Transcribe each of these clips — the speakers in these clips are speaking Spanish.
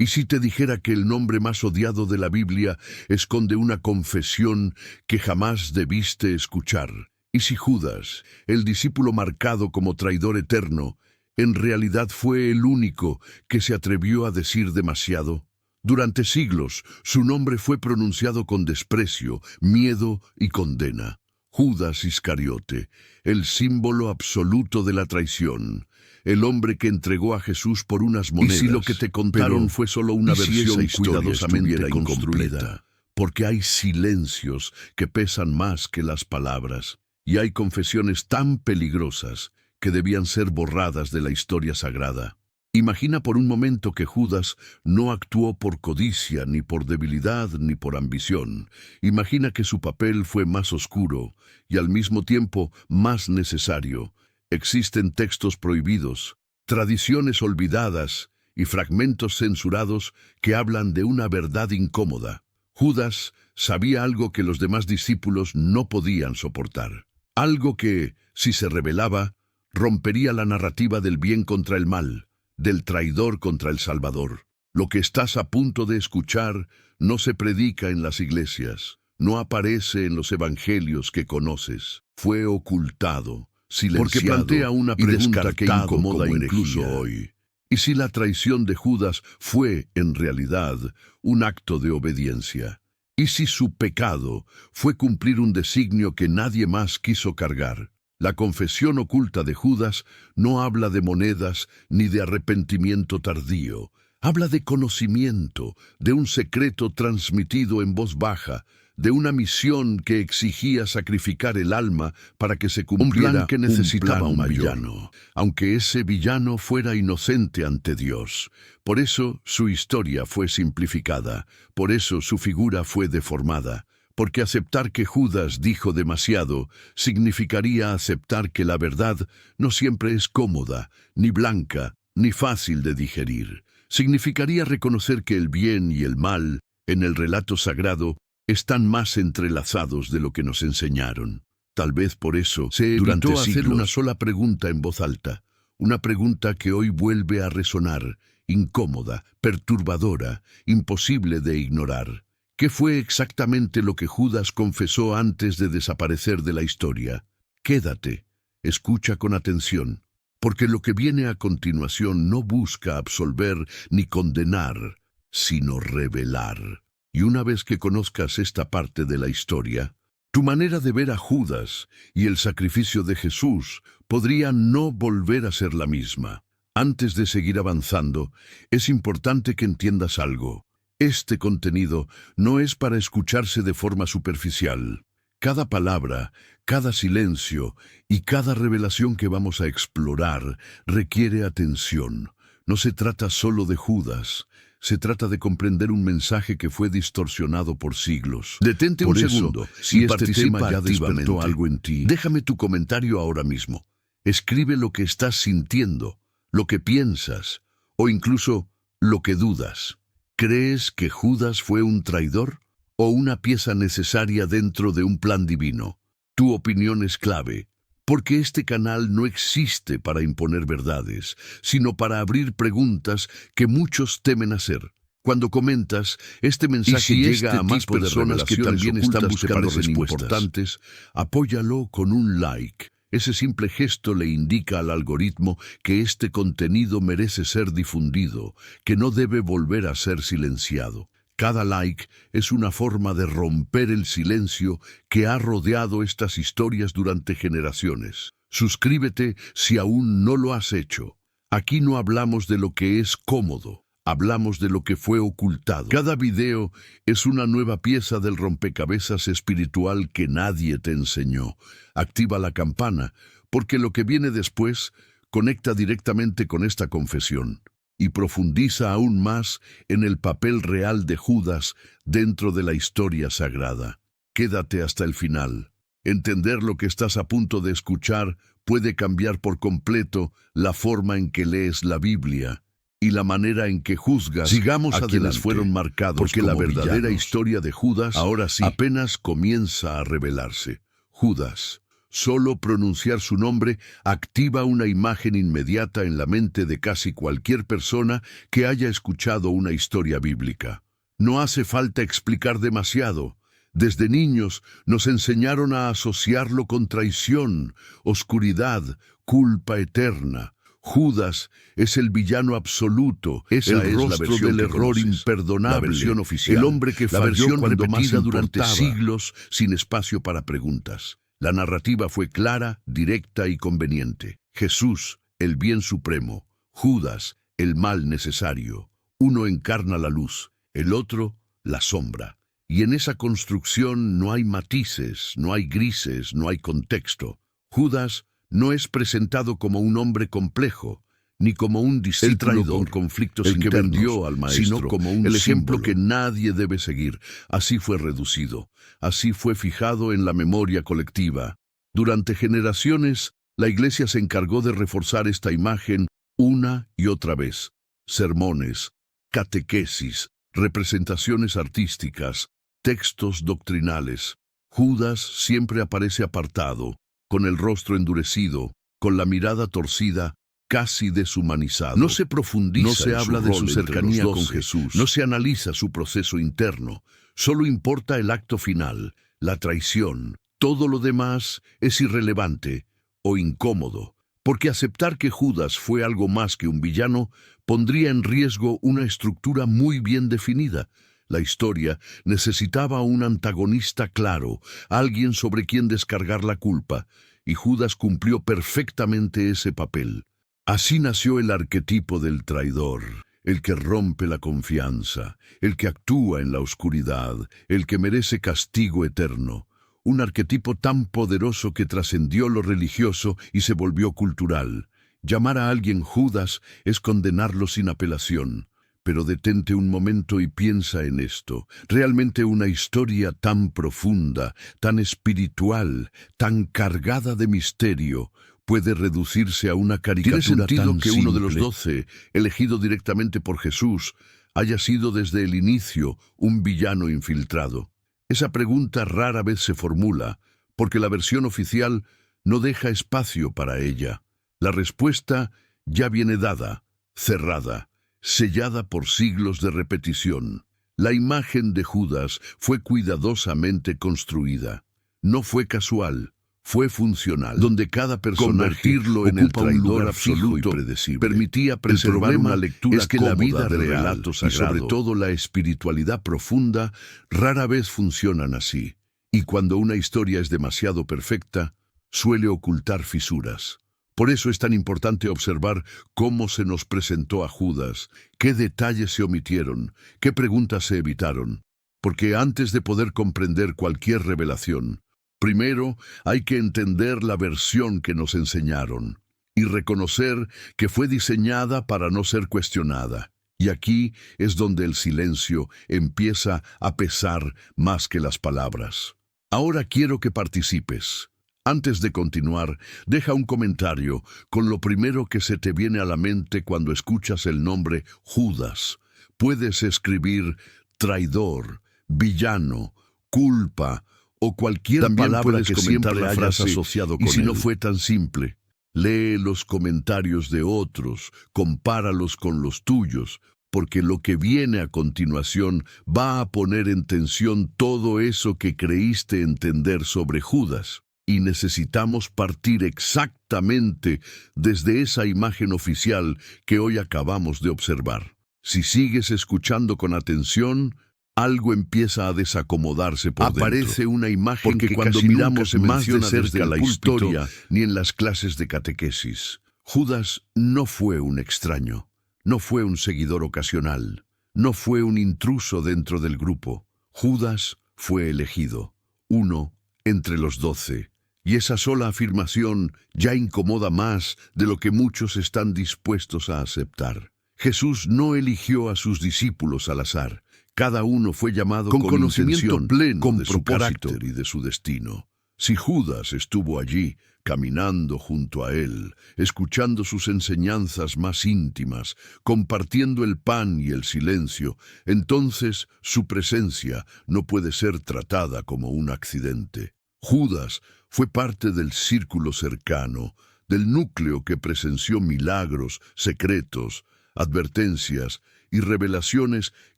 ¿Y si te dijera que el nombre más odiado de la Biblia esconde una confesión que jamás debiste escuchar? ¿Y si Judas, el discípulo marcado como traidor eterno, en realidad fue el único que se atrevió a decir demasiado? Durante siglos, su nombre fue pronunciado con desprecio, miedo y condena. Judas Iscariote, el símbolo absoluto de la traición. El hombre que entregó a Jesús por unas monedas. ¿Y si lo que te contaron fue solo una versión cuidadosamente construida? Porque hay silencios que pesan más que las palabras. Y hay confesiones tan peligrosas que debían ser borradas de la historia sagrada. Imagina por un momento que Judas no actuó por codicia, ni por debilidad, ni por ambición. Imagina que su papel fue más oscuro y al mismo tiempo más necesario. Existen textos prohibidos, tradiciones olvidadas y fragmentos censurados que hablan de una verdad incómoda. Judas sabía algo que los demás discípulos no podían soportar. Algo que, si se revelaba, rompería la narrativa del bien contra el mal, del traidor contra el Salvador. Lo que estás a punto de escuchar no se predica en las iglesias, no aparece en los evangelios que conoces. Fue ocultado, silenciado, porque plantea una pregunta que incomoda incluso hoy. ¿Y si la traición de Judas fue, en realidad, un acto de obediencia? ¿Y si su pecado fue cumplir un designio que nadie más quiso cargar? La confesión oculta de Judas no habla de monedas ni de arrepentimiento tardío. Habla de conocimiento, de un secreto transmitido en voz baja, de una misión que exigía sacrificar el alma para que se cumpliera un plan que necesitaba un villano, aunque ese villano fuera inocente ante Dios. Por eso su historia fue simplificada, por eso su figura fue deformada. Porque aceptar que Judas dijo demasiado significaría aceptar que la verdad no siempre es cómoda, ni blanca, ni fácil de digerir. Significaría reconocer que el bien y el mal, en el relato sagrado, están más entrelazados de lo que nos enseñaron. Tal vez por eso se evitó hacer una sola pregunta en voz alta, una pregunta que hoy vuelve a resonar, incómoda, perturbadora, imposible de ignorar. ¿Qué fue exactamente lo que Judas confesó antes de desaparecer de la historia? Quédate, escucha con atención, porque lo que viene a continuación no busca absolver ni condenar, sino revelar. Y una vez que conozcas esta parte de la historia, tu manera de ver a Judas y el sacrificio de Jesús podría no volver a ser la misma. Antes de seguir avanzando, es importante que entiendas algo. Este contenido no es para escucharse de forma superficial. Cada palabra, cada silencio y cada revelación que vamos a explorar requiere atención. No se trata solo de Judas, se trata de comprender un mensaje que fue distorsionado por siglos. Detente un segundo, si este tema ya despertó algo en ti, déjame tu comentario ahora mismo. Escribe lo que estás sintiendo, lo que piensas o incluso lo que dudas. ¿Crees que Judas fue un traidor o una pieza necesaria dentro de un plan divino? Tu opinión es clave, porque este canal no existe para imponer verdades, sino para abrir preguntas que muchos temen hacer. Cuando comentas, este mensaje llega a más personas que también están buscando respuestas importantes, apóyalo con un like. Ese simple gesto le indica al algoritmo que este contenido merece ser difundido, que no debe volver a ser silenciado. Cada like es una forma de romper el silencio que ha rodeado estas historias durante generaciones. Suscríbete si aún no lo has hecho. Aquí no hablamos de lo que es cómodo, hablamos de lo que fue ocultado. Cada video es una nueva pieza del rompecabezas espiritual que nadie te enseñó. Activa la campana, porque lo que viene después conecta directamente con esta confesión y profundiza aún más en el papel real de Judas dentro de la historia sagrada. Quédate hasta el final. Entender lo que estás a punto de escuchar puede cambiar por completo la forma en que lees la Biblia y la manera en que juzgas a quienes fueron marcados, porque la verdadera historia de Judas ahora sí apenas comienza a revelarse. Judas, Solo pronunciar su nombre activa una imagen inmediata en la mente de casi cualquier persona que haya escuchado una historia bíblica. No hace falta explicar demasiado. Desde niños nos enseñaron a asociarlo con traición, oscuridad, culpa eterna. Judas es el villano absoluto, esa es la versión del error imperdonable, la versión oficial, el hombre que falló cuando más durante siglos sin espacio para preguntas. La narrativa fue clara, directa y conveniente. Jesús, el bien supremo; Judas, el mal necesario. Uno encarna la luz, el otro, la sombra. Y en esa construcción no hay matices, no hay grises, no hay contexto. Judas no es presentado como un hombre complejo, ni como un discípulo con conflictos internos, que vendió al maestro, sino como el ejemplo que nadie debe seguir. Así fue reducido, así fue fijado en la memoria colectiva. Durante generaciones, la Iglesia se encargó de reforzar esta imagen una y otra vez. Sermones, catequesis, representaciones artísticas, textos doctrinales. Judas siempre aparece apartado, con el rostro endurecido, con la mirada torcida, casi deshumanizado. No se profundiza, no se habla de su cercanía con Jesús, no se analiza su proceso interno, solo importa el acto final, la traición. Todo lo demás es irrelevante o incómodo, porque aceptar que Judas fue algo más que un villano pondría en riesgo una estructura muy bien definida. La historia necesitaba un antagonista claro, alguien sobre quien descargar la culpa, y Judas cumplió perfectamente ese papel. Así nació el arquetipo del traidor, el que rompe la confianza, el que actúa en la oscuridad, el que merece castigo eterno. Un arquetipo tan poderoso que trascendió lo religioso y se volvió cultural. Llamar a alguien Judas es condenarlo sin apelación. Pero detente un momento y piensa en esto. Realmente una historia tan profunda, tan espiritual, tan cargada de misterio, puede reducirse a una caricatura. ¿Tiene sentido que uno de los 12, elegido directamente por Jesús, haya sido desde el inicio un villano infiltrado? Esa pregunta rara vez se formula, porque la versión oficial no deja espacio para ella. La respuesta ya viene dada, cerrada, sellada por siglos de repetición. La imagen de Judas fue cuidadosamente construida. No fue casual, fue funcional, donde cada personaje convertirlo en el traidor absoluto y predecible permitía preservar una lectura que la vida del relato sagrado, y sobre todo la espiritualidad profunda, rara vez funcionan así. Y cuando una historia es demasiado perfecta, suele ocultar fisuras. Por eso es tan importante observar cómo se nos presentó a Judas, qué detalles se omitieron, qué preguntas se evitaron. Porque antes de poder comprender cualquier revelación, primero hay que entender la versión que nos enseñaron y reconocer que fue diseñada para no ser cuestionada. Y aquí es donde el silencio empieza a pesar más que las palabras. Ahora quiero que participes. Antes de continuar, deja un comentario con lo primero que se te viene a la mente cuando escuchas el nombre Judas. Puedes escribir traidor, villano, culpa o cualquier palabra que siempre hayas asociado con él. Y si no fue tan simple, lee los comentarios de otros, compáralos con los tuyos, porque lo que viene a continuación va a poner en tensión todo eso que creíste entender sobre Judas. Y necesitamos partir exactamente desde esa imagen oficial que hoy acabamos de observar. Si sigues escuchando con atención, algo empieza a desacomodarse por dentro. Aparece una imagen porque que cuando miramos más de cerca la historia, ni en las clases de catequesis. Judas no fue un extraño, no fue un seguidor ocasional, no fue un intruso dentro del grupo. Judas fue elegido, uno entre los 12. Y esa sola afirmación ya incomoda más de lo que muchos están dispuestos a aceptar. Jesús no eligió a sus discípulos al azar. Cada uno fue llamado con conocimiento pleno de su carácter y de su destino. Si Judas estuvo allí, caminando junto a él, escuchando sus enseñanzas más íntimas, compartiendo el pan y el silencio, entonces su presencia no puede ser tratada como un accidente. Judas Fue parte del círculo cercano, del núcleo que presenció milagros, secretos, advertencias y revelaciones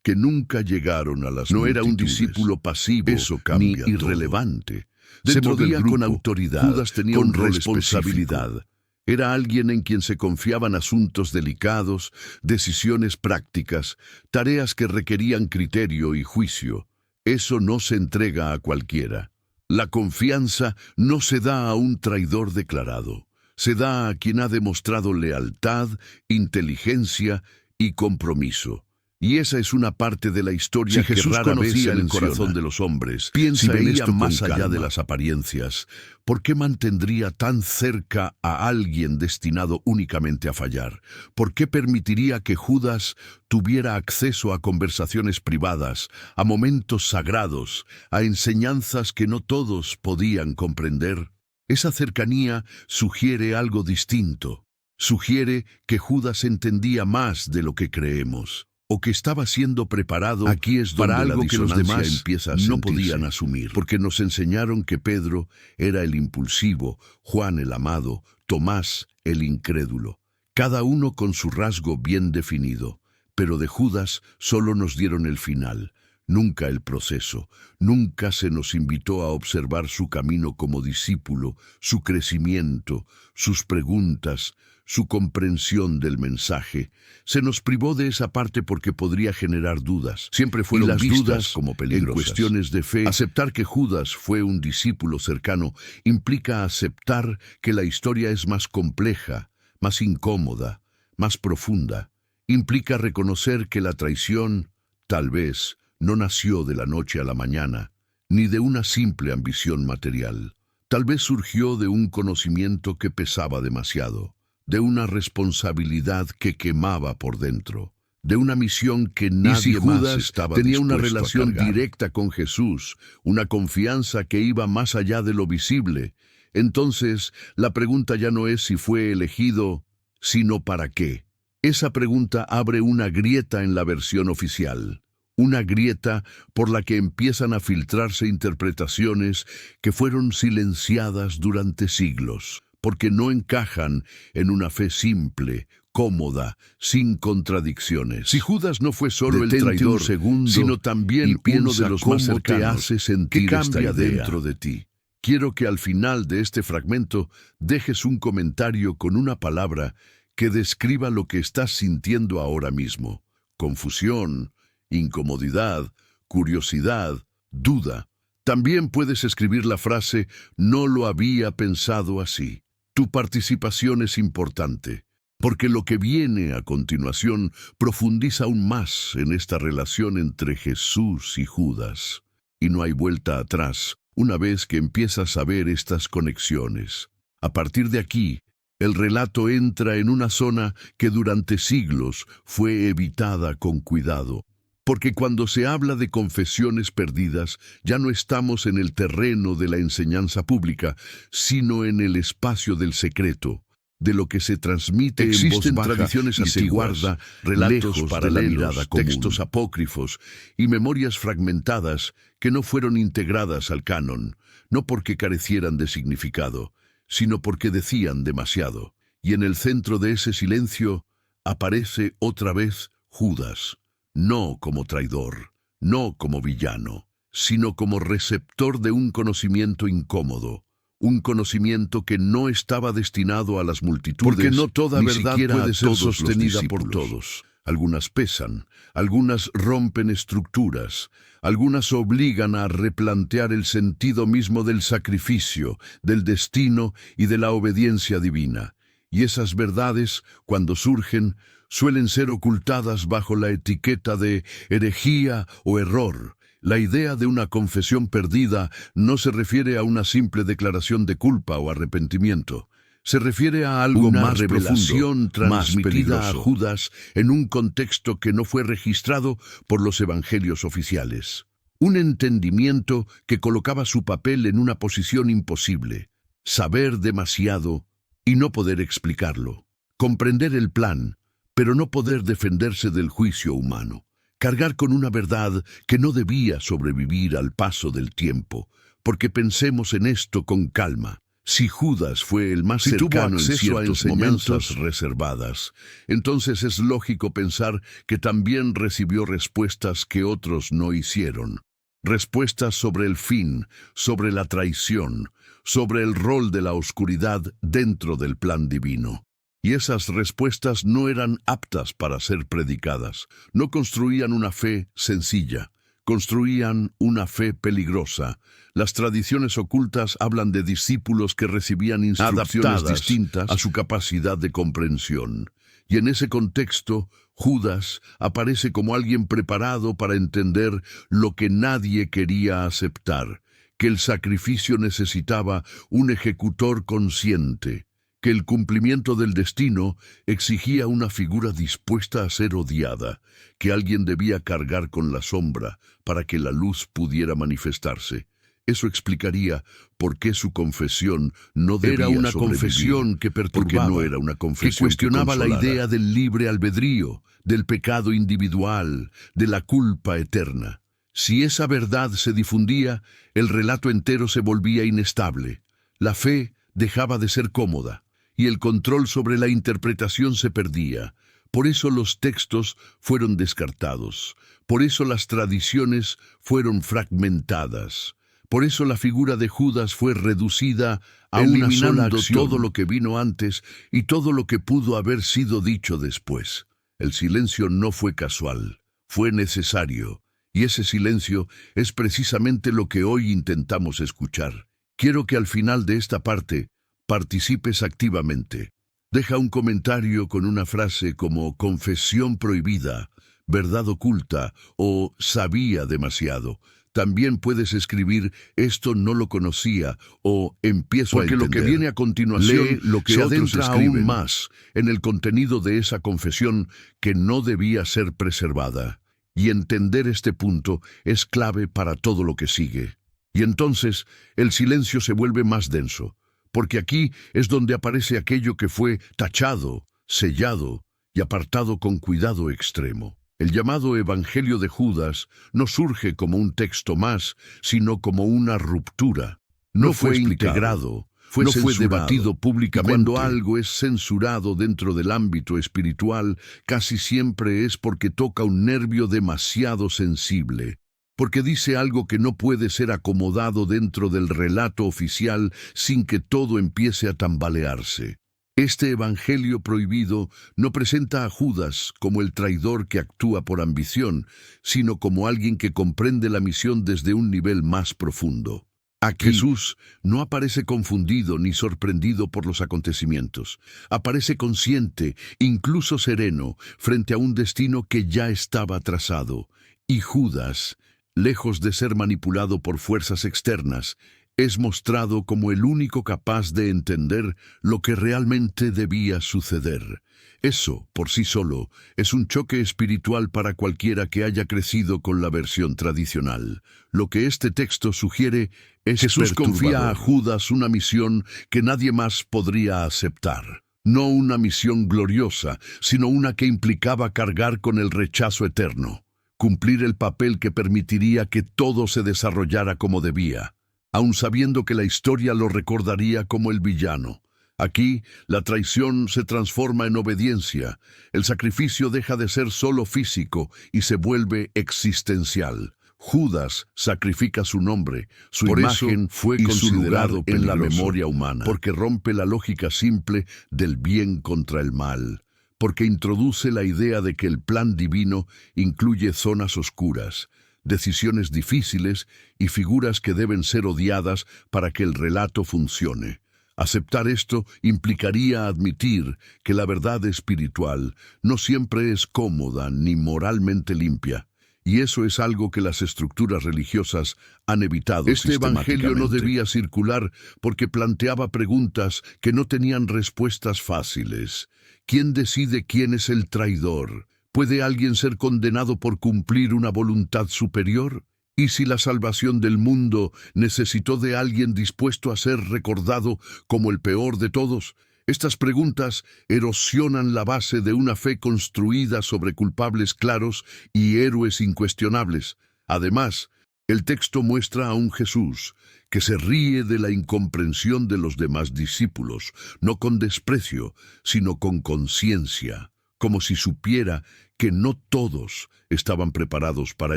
que nunca llegaron a las multitudes. No era un discípulo pasivo ni irrelevante. Se movía con autoridad, Judas tenía con responsabilidad. Era alguien en quien se confiaban asuntos delicados, decisiones prácticas, tareas que requerían criterio y juicio. Eso no se entrega a cualquiera. La confianza no se da a un traidor declarado. Se da a quien ha demostrado lealtad, inteligencia y compromiso. Y esa es una parte de la historia que rara vez se menciona. El corazón de los hombres. Piensa en esto más allá de las apariencias. ¿Por qué mantendría tan cerca a alguien destinado únicamente a fallar? ¿Por qué permitiría que Judas tuviera acceso a conversaciones privadas, a momentos sagrados, a enseñanzas que no todos podían comprender? Esa cercanía sugiere algo distinto. Sugiere que Judas entendía más de lo que creemos, o que estaba siendo preparado aquí es donde para algo que los demás no podían asumir, porque nos enseñaron que Pedro era el impulsivo, Juan el amado, Tomás el incrédulo, cada uno con su rasgo bien definido, pero de Judas solo nos dieron el final, nunca el proceso, nunca se nos invitó a observar su camino como discípulo, su crecimiento, sus preguntas, su comprensión del mensaje. Se nos privó de esa parte porque podría generar dudas. Siempre fueron las dudas como peligrosas. En cuestiones de fe, aceptar que Judas fue un discípulo cercano implica aceptar que la historia es más compleja, más incómoda, más profunda. Implica reconocer que la traición, tal vez, no nació de la noche a la mañana, ni de una simple ambición material. Tal vez surgió de un conocimiento que pesaba demasiado, de una responsabilidad que quemaba por dentro, de una misión que nadie más estaba dispuesto a cargar. Tenía una relación directa con Jesús, una confianza que iba más allá de lo visible. Entonces, la pregunta ya no es si fue elegido, sino para qué. Esa pregunta abre una grieta en la versión oficial. Una grieta por la que empiezan a filtrarse interpretaciones que fueron silenciadas durante siglos, porque no encajan en una fe simple, cómoda, sin contradicciones. Si Judas no fue solo el traidor, sino también uno de los más cercanos, te hace sentir ¿qué cambia dentro de ti? Quiero que al final de este fragmento dejes un comentario con una palabra que describa lo que estás sintiendo ahora mismo. Confusión, incomodidad, curiosidad, duda. También puedes escribir la frase «no lo había pensado así». Tu participación es importante, porque lo que viene a continuación profundiza aún más en esta relación entre Jesús y Judas. Y no hay vuelta atrás una vez que empiezas a ver estas conexiones. A partir de aquí, el relato entra en una zona que durante siglos fue evitada con cuidado. Porque cuando se habla de confesiones perdidas, ya no estamos en el terreno de la enseñanza pública, sino en el espacio del secreto, de lo que se transmite en voz baja tradiciones y se guarda relatos para la mirada común, textos apócrifos y memorias fragmentadas que no fueron integradas al canon, no porque carecieran de significado, sino porque decían demasiado. Y en el centro de ese silencio aparece otra vez Judas. No como traidor, no como villano, sino como receptor de un conocimiento incómodo, un conocimiento que no estaba destinado a las multitudes, porque no toda verdad puede ser sostenida por todos. Algunas pesan, algunas rompen estructuras, algunas obligan a replantear el sentido mismo del sacrificio, del destino y de la obediencia divina. Y esas verdades, cuando surgen, suelen ser ocultadas bajo la etiqueta de herejía o error. La idea de una confesión perdida no se refiere a una simple declaración de culpa o arrepentimiento. Se refiere a algo más revelación transmitida a Judas en un contexto que no fue registrado por los evangelios oficiales. Un entendimiento que colocaba su papel en una posición imposible. Saber demasiado y no poder explicarlo. Comprender el plan, pero no poder defenderse del juicio humano. Cargar con una verdad que no debía sobrevivir al paso del tiempo, porque pensemos en esto con calma. Si Judas fue el más cercano en ciertos momentos reservadas, entonces es lógico pensar que también recibió respuestas que otros no hicieron. Respuestas sobre el fin, sobre la traición, sobre el rol de la oscuridad dentro del plan divino. Y esas respuestas no eran aptas para ser predicadas. No construían una fe sencilla. Construían una fe peligrosa. Las tradiciones ocultas hablan de discípulos que recibían instrucciones distintas a su capacidad de comprensión. Y en ese contexto, Judas aparece como alguien preparado para entender lo que nadie quería aceptar, que el sacrificio necesitaba un ejecutor consciente, que el cumplimiento del destino exigía una figura dispuesta a ser odiada, que alguien debía cargar con la sombra para que la luz pudiera manifestarse. Eso explicaría por qué su confesión no debía sobrevivir. Era una confesión que perturbaba, porque no era una confesión que cuestionaba la idea del libre albedrío, del pecado individual, de la culpa eterna. Si esa verdad se difundía, el relato entero se volvía inestable. La fe dejaba de ser cómoda y el control sobre la interpretación se perdía. Por eso los textos fueron descartados. Por eso las tradiciones fueron fragmentadas. Por eso la figura de Judas fue reducida a una sola acción, todo lo que vino antes y todo lo que pudo haber sido dicho después. El silencio no fue casual, fue necesario. Y ese silencio es precisamente lo que hoy intentamos escuchar. Quiero que al final de esta parte participes activamente. Deja un comentario con una frase como confesión prohibida, verdad oculta o sabía demasiado. También puedes escribir esto no lo conocía o empiezo a entender. Porque lo que viene a continuación lee lo que se adentra aún más en el contenido de esa confesión que no debía ser preservada. Y entender este punto es clave para todo lo que sigue. Y entonces el silencio se vuelve más denso, porque aquí es donde aparece aquello que fue tachado, sellado y apartado con cuidado extremo. El llamado Evangelio de Judas no surge como un texto más, sino como una ruptura. No fue integrado, fue debatido públicamente. Y cuando algo es censurado dentro del ámbito espiritual, casi siempre es porque toca un nervio demasiado sensible, porque dice algo que no puede ser acomodado dentro del relato oficial sin que todo empiece a tambalearse. Este evangelio prohibido no presenta a Judas como el traidor que actúa por ambición, sino como alguien que comprende la misión desde un nivel más profundo. Aquí Jesús no aparece confundido ni sorprendido por los acontecimientos. Aparece consciente, incluso sereno, frente a un destino que ya estaba trazado. Y Judas, lejos de ser manipulado por fuerzas externas, es mostrado como el único capaz de entender lo que realmente debía suceder. Eso, por sí solo, es un choque espiritual para cualquiera que haya crecido con la versión tradicional. Lo que este texto sugiere es Jesús confía a Judas una misión que nadie más podría aceptar. No una misión gloriosa, sino una que implicaba cargar con el rechazo eterno, cumplir el papel que permitiría que todo se desarrollara como debía, aun sabiendo que la historia lo recordaría como el villano. Aquí, la traición se transforma en obediencia, el sacrificio deja de ser solo físico y se vuelve existencial. Judas sacrifica su nombre, su imagen fue considerado en la memoria humana, porque rompe la lógica simple del bien contra el mal, porque introduce la idea de que el plan divino incluye zonas oscuras, decisiones difíciles y figuras que deben ser odiadas para que el relato funcione. Aceptar esto implicaría admitir que la verdad espiritual no siempre es cómoda ni moralmente limpia, y eso es algo que las estructuras religiosas han evitado sistemáticamente. Este evangelio no debía circular porque planteaba preguntas que no tenían respuestas fáciles. ¿Quién decide quién es el traidor? ¿Puede alguien ser condenado por cumplir una voluntad superior? ¿Y si la salvación del mundo necesitó de alguien dispuesto a ser recordado como el peor de todos? Estas preguntas erosionan la base de una fe construida sobre culpables claros y héroes incuestionables. Además, El texto muestra a un Jesús que se ríe de la incomprensión de los demás discípulos, no con desprecio, sino con conciencia, como si supiera que no todos estaban preparados para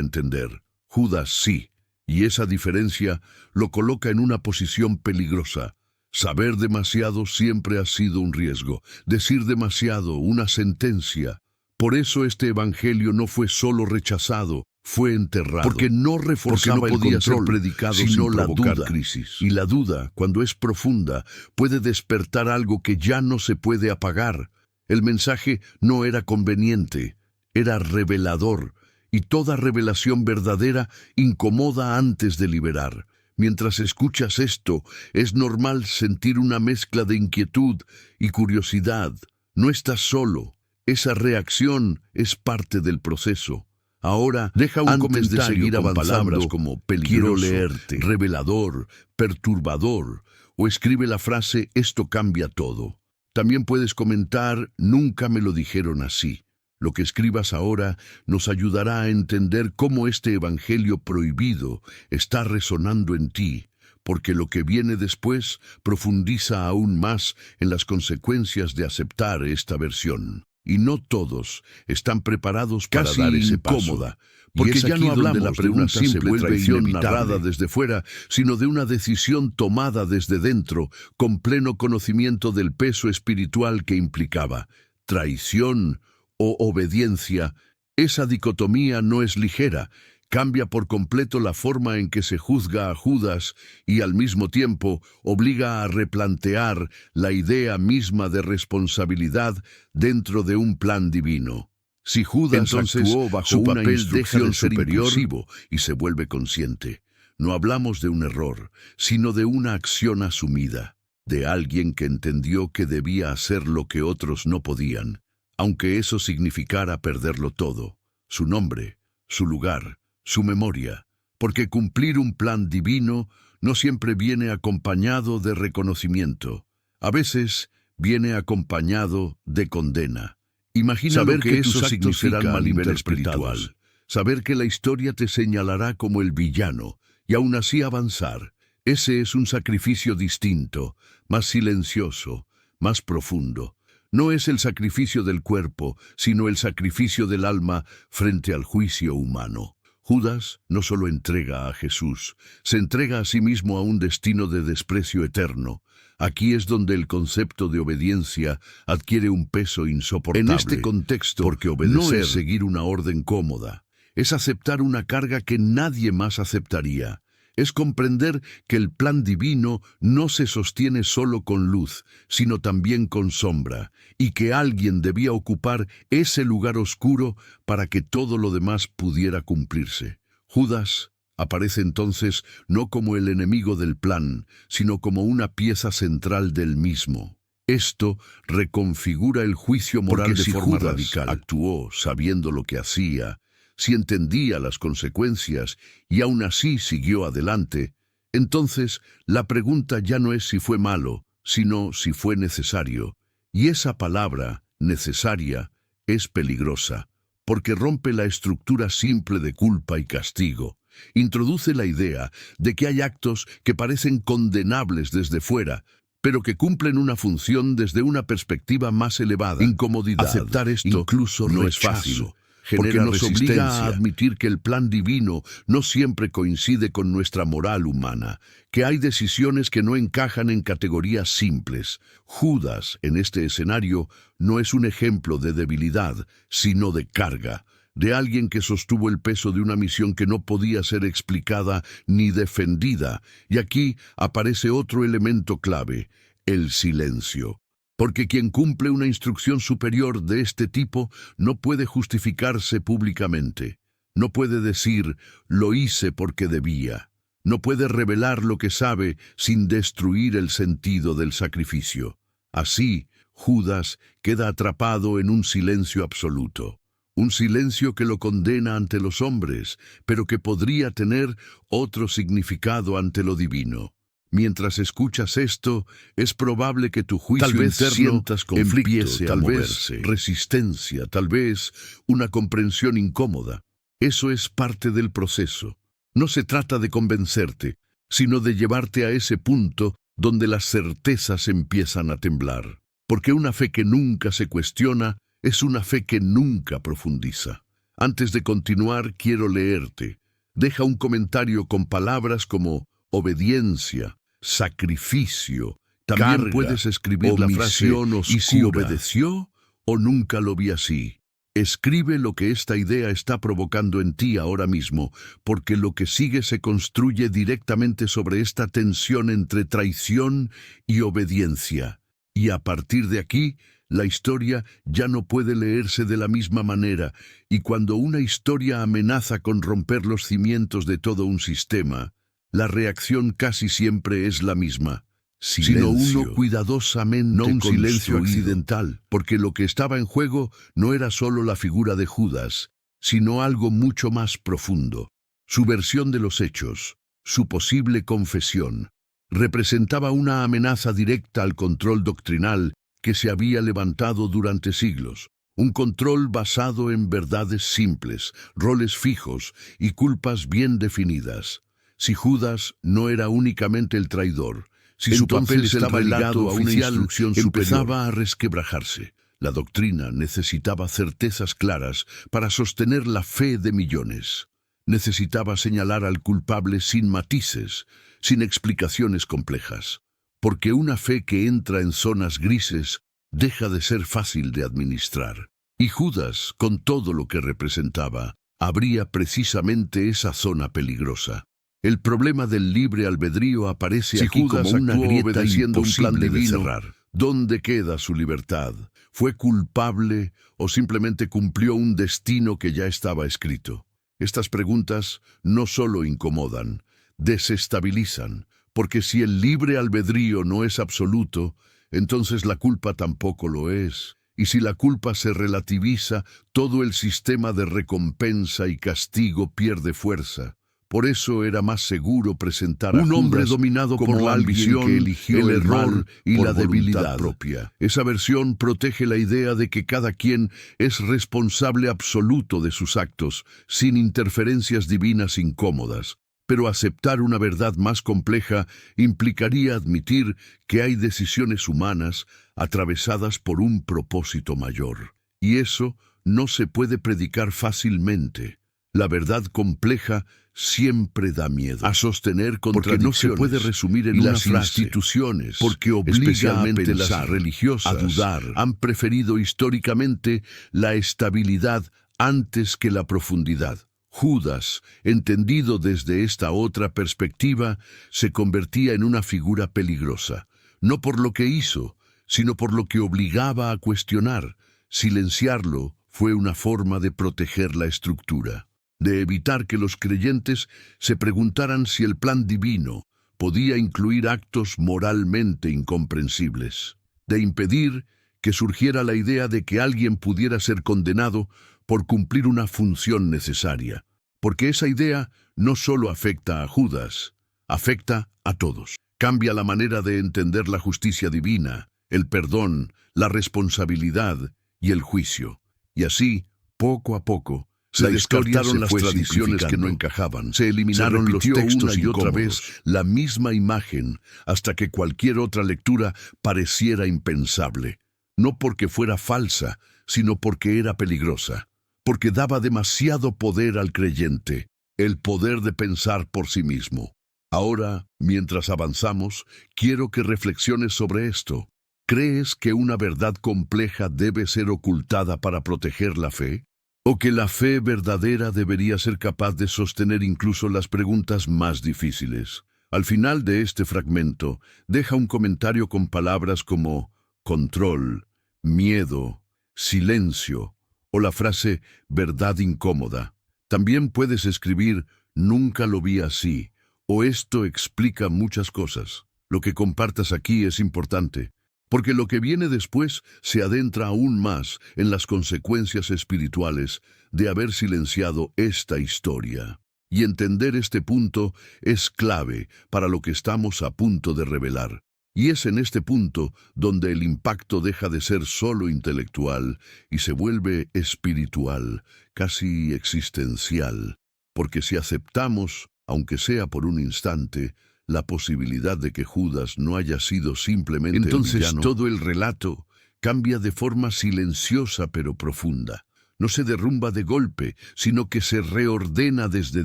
entender. Judas sí, y esa diferencia lo coloca en una posición peligrosa. Saber demasiado siempre ha sido un riesgo, decir demasiado una sentencia. Por eso este evangelio no fue solo rechazado, fue enterrado. Porque no reforzaba el control, predicado sino la duda. Crisis. Y la duda, cuando es profunda, puede despertar algo que ya no se puede apagar. El mensaje no era conveniente, era revelador, y toda revelación verdadera incomoda antes de liberar. Mientras escuchas esto, es normal sentir una mezcla de inquietud y curiosidad. No estás solo. Esa reacción es parte del proceso. Ahora, deja un comentario de seguir avanzando, palabras como peligroso, quiero leerte, revelador, perturbador, o escribe la frase, esto cambia todo. También puedes comentar, nunca me lo dijeron así. Lo que escribas ahora nos ayudará a entender cómo este evangelio prohibido está resonando en ti, porque lo que viene después profundiza aún más en las consecuencias de aceptar esta versión. Y no todos están preparados para dar ese paso. Porque ya no hablamos de la pregunta simple traición narrada desde fuera, sino de una decisión tomada desde dentro, con pleno conocimiento del peso espiritual que implicaba. Traición o obediencia, esa dicotomía no es ligera, cambia por completo la forma en que se juzga a Judas y al mismo tiempo obliga a replantear la idea misma de responsabilidad dentro de un plan divino. Si Judas actuó bajo su papel, deja de ser impulsivo y se vuelve consciente. No hablamos de un error, sino de una acción asumida, de alguien que entendió que debía hacer lo que otros no podían, aunque eso significara perderlo todo, su nombre, su lugar, su memoria, porque cumplir un plan divino no siempre viene acompañado de reconocimiento. A veces viene acompañado de condena. Imagina saber que esos actos serán malinterpretados, saber que la historia te señalará como el villano y aún así avanzar. Ese es un sacrificio distinto, más silencioso, más profundo. No es el sacrificio del cuerpo, sino el sacrificio del alma frente al juicio humano. Judas no solo entrega a Jesús, se entrega a sí mismo a un destino de desprecio eterno. Aquí es donde el concepto de obediencia adquiere un peso insoportable. En este contexto, porque obedecer no es seguir una orden cómoda, es aceptar una carga que nadie más aceptaría. Es comprender que el plan divino no se sostiene solo con luz, sino también con sombra, y que alguien debía ocupar ese lugar oscuro para que todo lo demás pudiera cumplirse. Judas aparece entonces no como el enemigo del plan, sino como una pieza central del mismo. Esto reconfigura el juicio moral de forma radical. Actuó sabiendo lo que hacía, si entendía las consecuencias y aún así siguió adelante, entonces la pregunta ya no es si fue malo, sino si fue necesario. Y esa palabra, necesaria, es peligrosa, porque rompe la estructura simple de culpa y castigo. Introduce la idea de que hay actos que parecen condenables desde fuera, pero que cumplen una función desde una perspectiva más elevada. Incomodidad. Aceptar esto incluso no es fácil. Porque nos obliga a admitir que el plan divino no siempre coincide con nuestra moral humana, que hay decisiones que no encajan en categorías simples. Judas, en este escenario, no es un ejemplo de debilidad, sino de carga, de alguien que sostuvo el peso de una misión que no podía ser explicada ni defendida. Y aquí aparece otro elemento clave, el silencio. Porque quien cumple una instrucción superior de este tipo no puede justificarse públicamente. No puede decir, lo hice porque debía. No puede revelar lo que sabe sin destruir el sentido del sacrificio. Así, Judas queda atrapado en un silencio absoluto. Un silencio que lo condena ante los hombres, pero que podría tener otro significado ante lo divino. Mientras escuchas esto, es probable que tu juicio tal vez interno sientas conflicto, tal vez resistencia, tal vez una comprensión incómoda. Eso es parte del proceso. No se trata de convencerte, sino de llevarte a ese punto donde las certezas empiezan a temblar. Porque una fe que nunca se cuestiona es una fe que nunca profundiza. Antes de continuar, quiero leerte. Deja un comentario con palabras como obediencia, sacrificio. También carga, puedes escribir la frase «¿y si obedeció o nunca lo vi así?». Escribe lo que esta idea está provocando en ti ahora mismo, porque lo que sigue se construye directamente sobre esta tensión entre traición y obediencia. Y a partir de aquí, la historia ya no puede leerse de la misma manera, y cuando una historia amenaza con romper los cimientos de todo un sistema, la reacción casi siempre es la misma. Sino uno cuidadosamente, no un silencio accidental, porque lo que estaba en juego no era solo la figura de Judas, sino algo mucho más profundo. Su versión de los hechos, su posible confesión, representaba una amenaza directa al control doctrinal que se había levantado durante siglos. Un control basado en verdades simples, roles fijos y culpas bien definidas. Si Judas no era únicamente el traidor, si su papel estaba ligado a una instrucción superior, empezaba a resquebrajarse. La doctrina necesitaba certezas claras para sostener la fe de millones. Necesitaba señalar al culpable sin matices, sin explicaciones complejas. Porque una fe que entra en zonas grises deja de ser fácil de administrar. Y Judas, con todo lo que representaba, abría precisamente esa zona peligrosa. El problema del libre albedrío aparece aquí como una grieta imposible de cerrar. ¿Dónde queda su libertad? ¿Fue culpable o simplemente cumplió un destino que ya estaba escrito? Estas preguntas no solo incomodan, desestabilizan, porque si el libre albedrío no es absoluto, entonces la culpa tampoco lo es. Y si la culpa se relativiza, todo el sistema de recompensa y castigo pierde fuerza. Por eso era más seguro presentar a un hombre dominado por la ambición que eligió el error y la debilidad propia. Esa versión protege la idea de que cada quien es responsable absoluto de sus actos, sin interferencias divinas incómodas. Pero aceptar una verdad más compleja implicaría admitir que hay decisiones humanas atravesadas por un propósito mayor. Y eso no se puede predicar fácilmente. La verdad compleja siempre da miedo a sostener contradicciones, porque no se puede resumir en una frase, instituciones, porque obliga a pensar, las religiosas, a dudar, han preferido históricamente la estabilidad antes que la profundidad. Judas, entendido desde esta otra perspectiva, se convertía en una figura peligrosa, no por lo que hizo, sino por lo que obligaba a cuestionar. Silenciarlo fue una forma de proteger la estructura, de evitar que los creyentes se preguntaran si el plan divino podía incluir actos moralmente incomprensibles, de impedir que surgiera la idea de que alguien pudiera ser condenado por cumplir una función necesaria, porque esa idea no solo afecta a Judas, afecta a todos. Cambia la manera de entender la justicia divina, el perdón, la responsabilidad y el juicio. Y así, poco a poco, se descartaron las tradiciones que no encajaban, se eliminaron los textos y otra vez la misma imagen hasta que cualquier otra lectura pareciera impensable, no porque fuera falsa, sino porque era peligrosa, porque daba demasiado poder al creyente, el poder de pensar por sí mismo. Ahora, mientras avanzamos, quiero que reflexiones sobre esto. ¿Crees que una verdad compleja debe ser ocultada para proteger la fe? ¿O que la fe verdadera debería ser capaz de sostener incluso las preguntas más difíciles? Al final de este fragmento, deja un comentario con palabras como control, miedo, silencio o la frase verdad incómoda. También puedes escribir nunca lo vi así o esto explica muchas cosas. Lo que compartas aquí es importante, porque lo que viene después se adentra aún más en las consecuencias espirituales de haber silenciado esta historia. Y entender este punto es clave para lo que estamos a punto de revelar. Y es en este punto donde el impacto deja de ser solo intelectual y se vuelve espiritual, casi existencial. Porque si aceptamos aunque sea por un instante, la posibilidad de que Judas no haya sido simplemente entonces el villano. Todo el relato cambia de forma silenciosa pero profunda. No se derrumba de golpe, sino que se reordena desde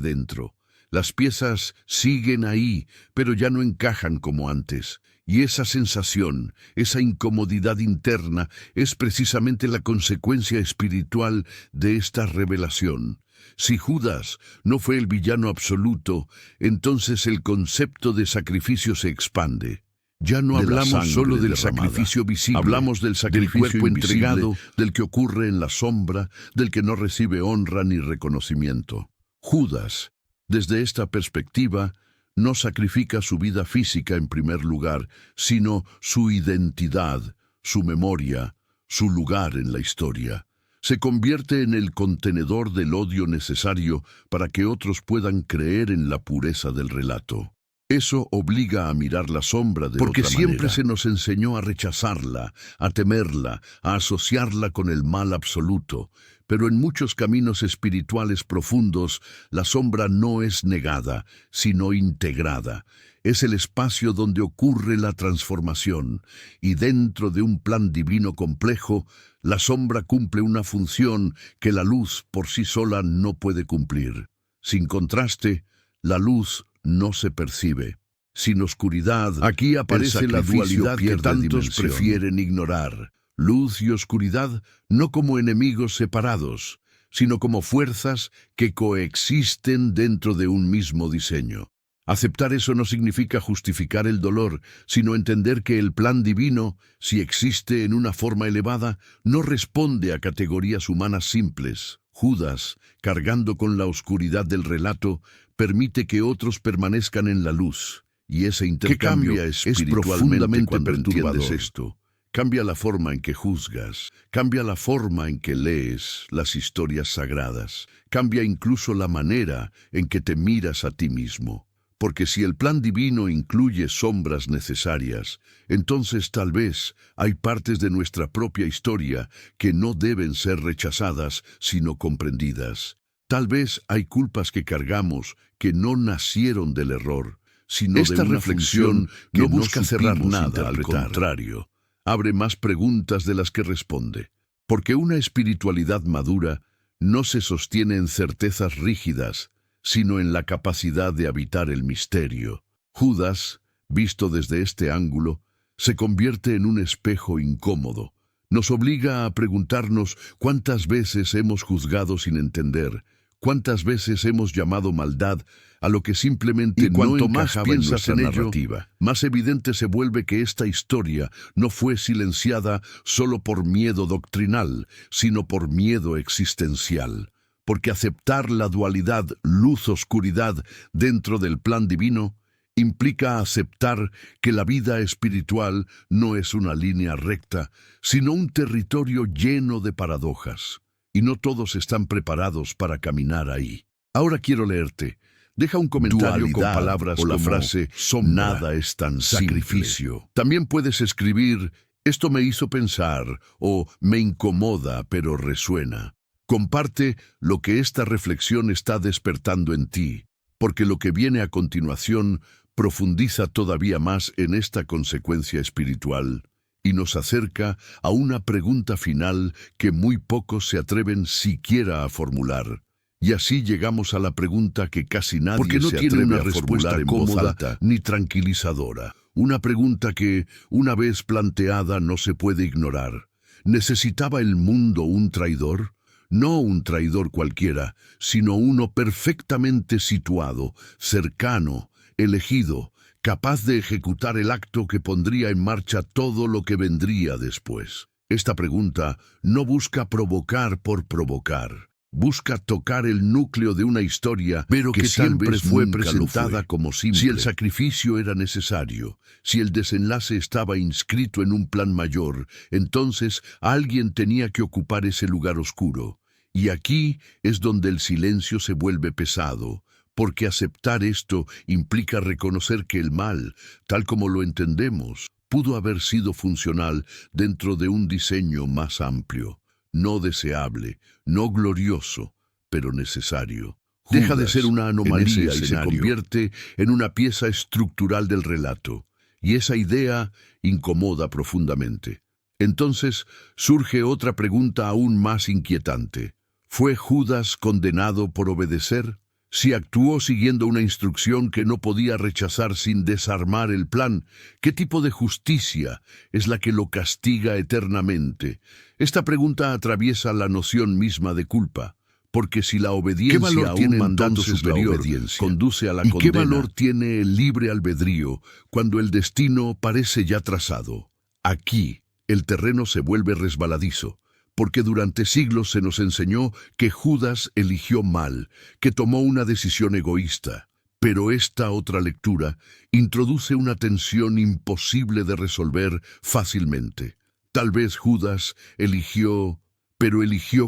dentro. Las piezas siguen ahí, pero ya no encajan como antes. Y esa sensación, esa incomodidad interna, es precisamente la consecuencia espiritual de esta revelación. Si Judas no fue el villano absoluto, entonces el concepto de sacrificio se expande. Ya no hablamos solo del sacrificio visible, hablamos del sacrificio entregado, del que ocurre en la sombra, del que no recibe honra ni reconocimiento. Judas, desde esta perspectiva, no sacrifica su vida física en primer lugar, sino su identidad, su memoria, su lugar en la historia. Se convierte en el contenedor del odio necesario para que otros puedan creer en la pureza del relato. Eso obliga a mirar la sombra de otra manera. Porque siempre se nos enseñó a rechazarla, a temerla, a asociarla con el mal absoluto. Pero en muchos caminos espirituales profundos, la sombra no es negada, sino integrada. Es el espacio donde ocurre la transformación, y dentro de un plan divino complejo, la sombra cumple una función que la luz por sí sola no puede cumplir. Sin contraste, la luz no se percibe. Sin oscuridad, aquí aparece la dualidad que tantos prefieren ignorar. Luz y oscuridad no como enemigos separados, sino como fuerzas que coexisten dentro de un mismo diseño. Aceptar eso no significa justificar el dolor, sino entender que el plan divino, si existe en una forma elevada, no responde a categorías humanas simples. Judas, cargando con la oscuridad del relato, permite que otros permanezcan en la luz, y ese intercambio es profundamente perturbador. Esto cambia la forma en que juzgas, cambia la forma en que lees las historias sagradas, cambia incluso la manera en que te miras a ti mismo. Porque si el plan divino incluye sombras necesarias, entonces tal vez hay partes de nuestra propia historia que no deben ser rechazadas, sino comprendidas. Tal vez hay culpas que cargamos que no nacieron del error, sino de una reflexión que no busca cerrar nada, al contrario, abre más preguntas de las que responde. Porque una espiritualidad madura no se sostiene en certezas rígidas, sino en la capacidad de habitar el misterio. Judas, visto desde este ángulo, se convierte en un espejo incómodo. Nos obliga a preguntarnos cuántas veces hemos juzgado sin entender, cuántas veces hemos llamado maldad a lo que simplemente no encajaba en nuestra narrativa. Más evidente se vuelve que esta historia no fue silenciada solo por miedo doctrinal, sino por miedo existencial. Porque aceptar la dualidad luz-oscuridad dentro del plan divino implica aceptar que la vida espiritual no es una línea recta, sino un territorio lleno de paradojas. Y no todos están preparados para caminar ahí. Ahora quiero leerte. Deja un comentario con palabras o la frase sombra, nada es tan sacrificio. Simple. También puedes escribir, esto me hizo pensar, o me incomoda pero resuena. Comparte lo que esta reflexión está despertando en ti, porque lo que viene a continuación profundiza todavía más en esta consecuencia espiritual y nos acerca a una pregunta final que muy pocos se atreven siquiera a formular. Y así llegamos a la pregunta que casi nadie se atreve a formular en voz alta ni tranquilizadora. Una pregunta que, una vez planteada, no se puede ignorar. ¿Necesitaba el mundo un traidor? No un traidor cualquiera, sino uno perfectamente situado, cercano, elegido, capaz de ejecutar el acto que pondría en marcha todo lo que vendría después. Esta pregunta no busca provocar por provocar. Busca tocar el núcleo de una historia, pero que siempre fue presentada como simple. Si el sacrificio era necesario, si el desenlace estaba inscrito en un plan mayor, entonces alguien tenía que ocupar ese lugar oscuro. Y aquí es donde el silencio se vuelve pesado, porque aceptar esto implica reconocer que el mal, tal como lo entendemos, pudo haber sido funcional dentro de un diseño más amplio. No deseable, no glorioso, pero necesario. Deja de ser una anomalía y se escenario convierte en una pieza estructural del relato. Y esa idea incomoda profundamente. Entonces surge otra pregunta aún más inquietante. ¿Fue Judas condenado por obedecer? Si actuó siguiendo una instrucción que no podía rechazar sin desarmar el plan, ¿qué tipo de justicia es la que lo castiga eternamente? Esta pregunta atraviesa la noción misma de culpa, porque si la obediencia a un mandato superior conduce a la condena, ¿y qué valor tiene el libre albedrío cuando el destino parece ya trazado? Aquí, el terreno se vuelve resbaladizo, porque durante siglos se nos enseñó que Judas eligió mal, que tomó una decisión egoísta. Pero esta otra lectura introduce una tensión imposible de resolver fácilmente. Tal vez Judas eligió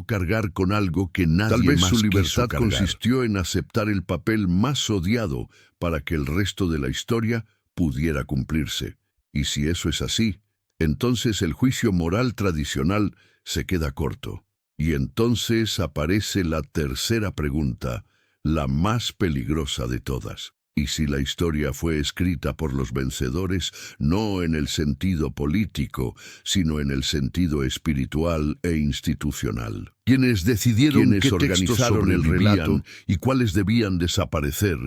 cargar con algo que nadie más quiso cargar. Tal vez su libertad consistió en aceptar el papel más odiado para que el resto de la historia pudiera cumplirse. Y si eso es así, entonces el juicio moral tradicional se queda corto. Y entonces aparece la tercera pregunta, la más peligrosa de todas. ¿Y si la historia fue escrita por los vencedores, no en el sentido político, sino en el sentido espiritual e institucional? Quienes decidieron qué organizaron el relato y cuáles debían desaparecer,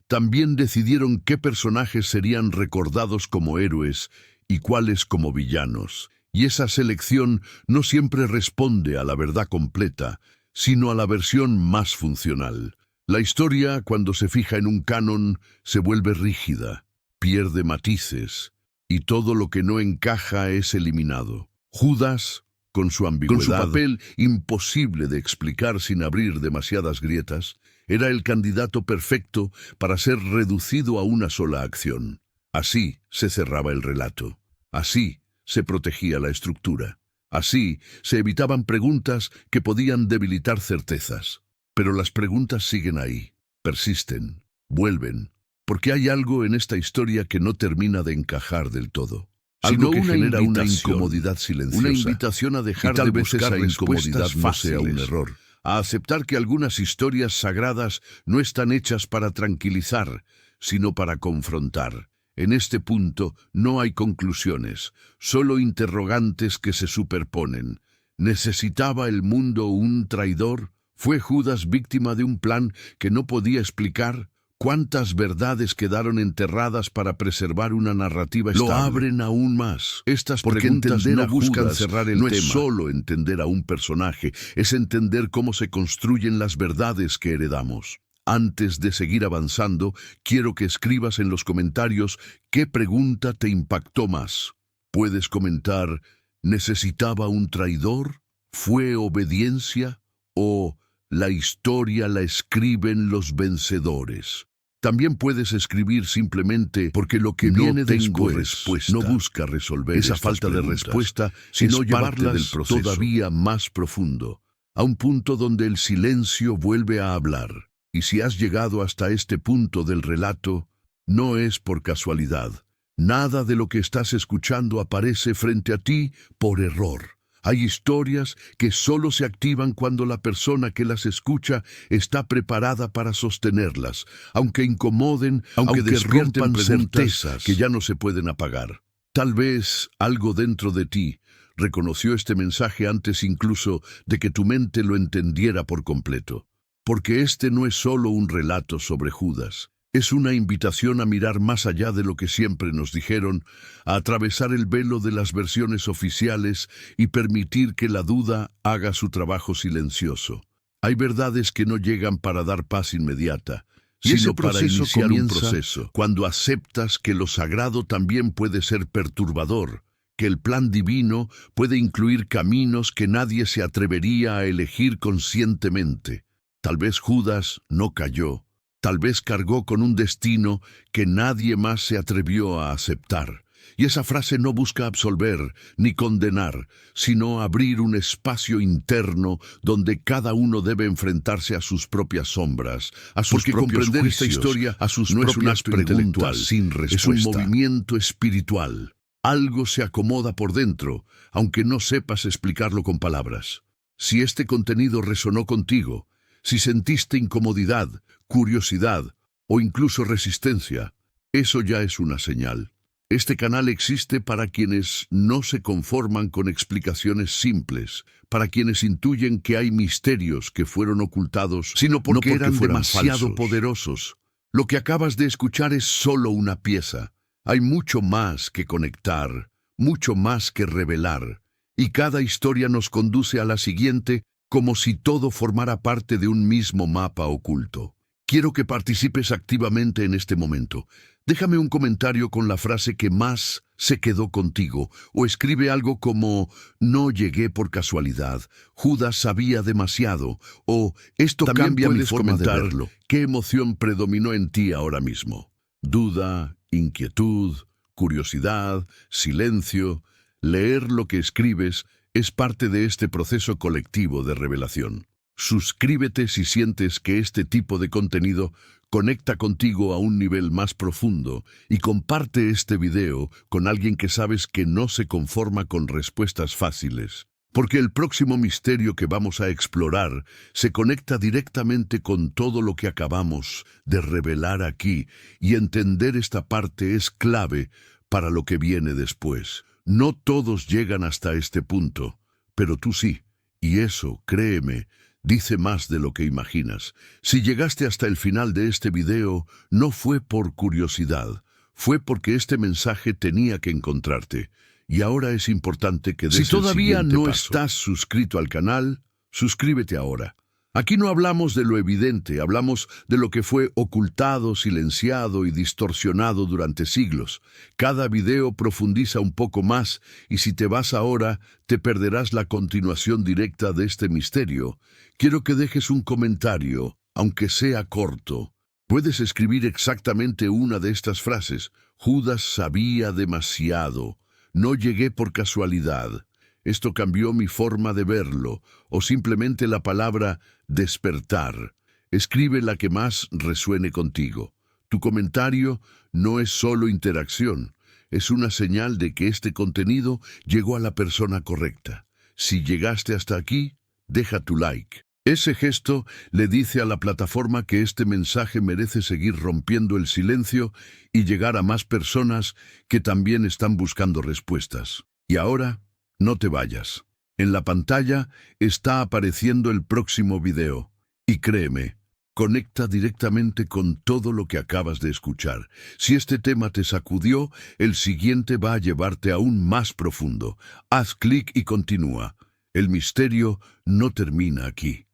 también decidieron qué personajes serían recordados como héroes y cuáles como villanos. Y esa selección no siempre responde a la verdad completa, sino a la versión más funcional. La historia, cuando se fija en un canon, se vuelve rígida, pierde matices, y todo lo que no encaja es eliminado. Judas, con su ambigüedad, con su papel imposible de explicar sin abrir demasiadas grietas, era el candidato perfecto para ser reducido a una sola acción. Así se cerraba el relato. Así se protegía la estructura. Así se evitaban preguntas que podían debilitar certezas. Pero las preguntas siguen ahí, persisten, vuelven, porque hay algo en esta historia que no termina de encajar del todo. Algo que genera una incomodidad silenciosa. Una invitación a dejar de buscar esa incomodidad no sea un error. A aceptar que algunas historias sagradas no están hechas para tranquilizar, sino para confrontar. En este punto no hay conclusiones, solo interrogantes que se superponen. ¿Necesitaba el mundo un traidor? ¿Fue Judas víctima de un plan que no podía explicar? ¿Cuántas verdades quedaron enterradas para preservar una narrativa estable? Lo abren aún más. Estas preguntas no buscan cerrar el tema. No es solo entender a un personaje, es entender cómo se construyen las verdades que heredamos. Antes de seguir avanzando, quiero que escribas en los comentarios qué pregunta te impactó más. Puedes comentar, ¿necesitaba un traidor? ¿Fue obediencia? ¿O la historia la escriben los vencedores? También puedes escribir simplemente porque lo que viene después no busca resolver esa falta de respuesta, sino llevarlas del proceso todavía más profundo, a un punto donde el silencio vuelve a hablar. Y si has llegado hasta este punto del relato, no es por casualidad. Nada de lo que estás escuchando aparece frente a ti por error. Hay historias que solo se activan cuando la persona que las escucha está preparada para sostenerlas, aunque incomoden, aunque despierten certezas que ya no se pueden apagar. Tal vez algo dentro de ti reconoció este mensaje antes incluso de que tu mente lo entendiera por completo. Porque este no es solo un relato sobre Judas, es una invitación a mirar más allá de lo que siempre nos dijeron, a atravesar el velo de las versiones oficiales y permitir que la duda haga su trabajo silencioso. Hay verdades que no llegan para dar paz inmediata, sino para iniciar un proceso, cuando aceptas que lo sagrado también puede ser perturbador, que el plan divino puede incluir caminos que nadie se atrevería a elegir conscientemente. Tal vez Judas no cayó, tal vez cargó con un destino que nadie más se atrevió a aceptar. Y esa frase no busca absolver ni condenar, sino abrir un espacio interno donde cada uno debe enfrentarse a sus propias sombras, a sus propios comprender juicios, esta historia a sus no propias preguntas sin respuesta. Es un movimiento espiritual. Algo se acomoda por dentro, aunque no sepas explicarlo con palabras. Si este contenido resonó contigo, Si sentiste incomodidad, curiosidad o incluso resistencia, eso ya es una señal. Este canal existe para quienes no se conforman con explicaciones simples, para quienes intuyen que hay misterios que fueron ocultados, sino porque eran demasiado poderosos. Lo que acabas de escuchar es solo una pieza. Hay mucho más que conectar, mucho más que revelar, y cada historia nos conduce a la siguiente como si todo formara parte de un mismo mapa oculto. Quiero que participes activamente en este momento. Déjame un comentario con la frase que más se quedó contigo, o escribe algo como «No llegué por casualidad», «Judas sabía demasiado», o «Esto cambia mi forma de verlo». ¿Qué emoción predominó en ti ahora mismo? ¿Duda, inquietud, curiosidad, silencio? Leer lo que escribes es parte de este proceso colectivo de revelación. Suscríbete si sientes que este tipo de contenido conecta contigo a un nivel más profundo y comparte este video con alguien que sabes que no se conforma con respuestas fáciles. Porque el próximo misterio que vamos a explorar se conecta directamente con todo lo que acabamos de revelar aquí, y entender esta parte es clave para lo que viene después. No todos llegan hasta este punto, pero tú sí, y eso, créeme, dice más de lo que imaginas. Si llegaste hasta el final de este video, no fue por curiosidad, fue porque este mensaje tenía que encontrarte. Y ahora es importante que des el siguiente paso. Si todavía no estás suscrito al canal, suscríbete ahora. Aquí no hablamos de lo evidente, hablamos de lo que fue ocultado, silenciado y distorsionado durante siglos. Cada video profundiza un poco más, y si te vas ahora, te perderás la continuación directa de este misterio. Quiero que dejes un comentario, aunque sea corto. Puedes escribir exactamente una de estas frases. Judas sabía demasiado. No llegué por casualidad. Esto cambió mi forma de verlo, o simplemente la palabra despertar. Escribe la que más resuene contigo. Tu comentario no es solo interacción, es una señal de que este contenido llegó a la persona correcta. Si llegaste hasta aquí, deja tu like. Ese gesto le dice a la plataforma que este mensaje merece seguir rompiendo el silencio y llegar a más personas que también están buscando respuestas. Y ahora, no te vayas. En la pantalla está apareciendo el próximo video. Y créeme, conecta directamente con todo lo que acabas de escuchar. Si este tema te sacudió, el siguiente va a llevarte aún más profundo. Haz clic y continúa. El misterio no termina aquí.